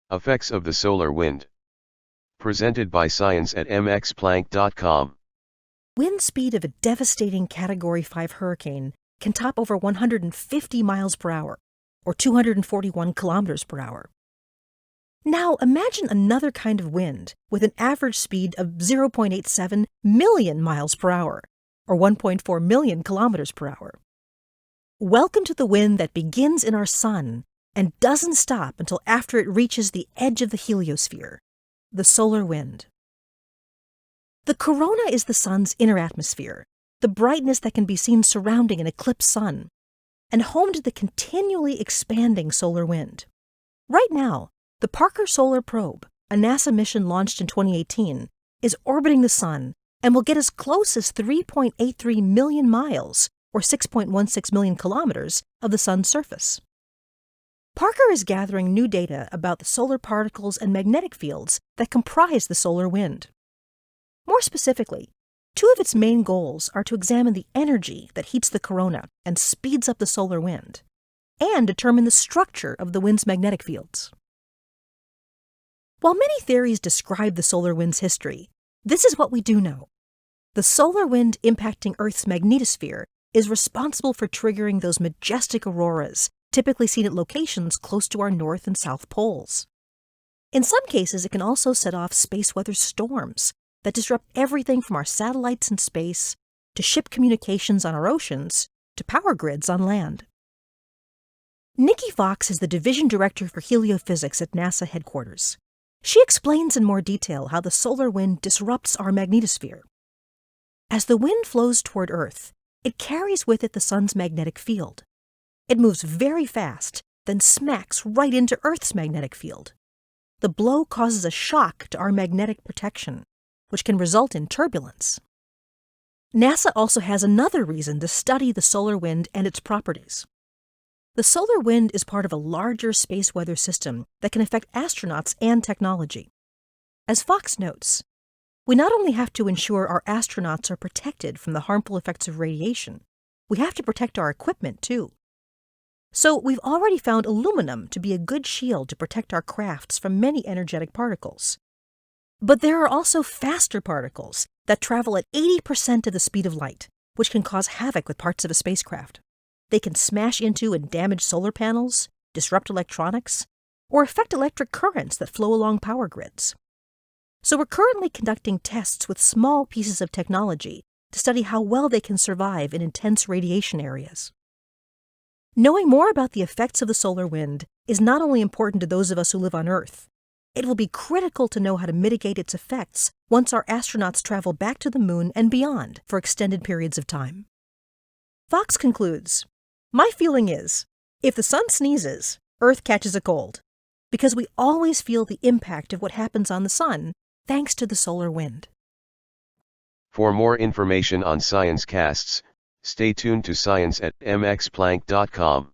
Effects of the solar wind. Presented by Science at MXPlank.com. Wind speed of a devastating Category 5 hurricane can top over 150 miles per hour, or 241 kilometers per hour. Now imagine another kind of wind with an average speed of 0.87 million miles per hour, or 1.4 million kilometers per hour. Welcome to the wind that begins in our sun and doesn't stop until after it reaches the edge of the heliosphere, the solar wind. The corona is the sun's inner atmosphere, the brightness that can be seen surrounding an eclipsed sun, and home to the continually expanding solar wind. Right now, the Parker Solar Probe, a NASA mission launched in 2018, is orbiting the sun and will get as close as 3.83 million miles, or 6.16 million kilometers, of the sun's surface. Parker is gathering new data about the solar particles and magnetic fields that comprise the solar wind. More specifically, two of its main goals are to examine the energy that heats the corona and speeds up the solar wind, and determine the structure of the wind's magnetic fields. While many theories describe the solar wind's history, this is what we do know. The solar wind impacting Earth's magnetosphere is responsible for triggering those majestic auroras typically seen at locations close to our north and south poles. In some cases, it can also set off space weather storms that disrupt everything from our satellites in space, to ship communications on our oceans, to power grids on land. Nikki Fox is the Division Director for Heliophysics at NASA headquarters. She explains in more detail how the solar wind disrupts our magnetosphere. As the wind flows toward Earth, it carries with it the sun's magnetic field. It moves very fast, then smacks right into Earth's magnetic field. The blow causes a shock to our magnetic protection, which can result in turbulence. NASA also has another reason to study the solar wind and its properties. The solar wind is part of a larger space weather system that can affect astronauts and technology. As Fox notes, we not only have to ensure our astronauts are protected from the harmful effects of radiation, we have to protect our equipment too. So we've already found aluminum to be a good shield to protect our crafts from many energetic particles. But there are also faster particles that travel at 80% of the speed of light, which can cause havoc with parts of a spacecraft. They can smash into and damage solar panels, disrupt electronics, or affect electric currents that flow along power grids. So we're currently conducting tests with small pieces of technology to study how well they can survive in intense radiation areas. Knowing more about the effects of the solar wind is not only important to those of us who live on Earth, it will be critical to know how to mitigate its effects once our astronauts travel back to the moon and beyond for extended periods of time. Fox concludes, "My feeling is, if the sun sneezes, Earth catches a cold, because we always feel the impact of what happens on the sun thanks to the solar wind." For more information on ScienceCasts, stay tuned to Science at MXPlank.com.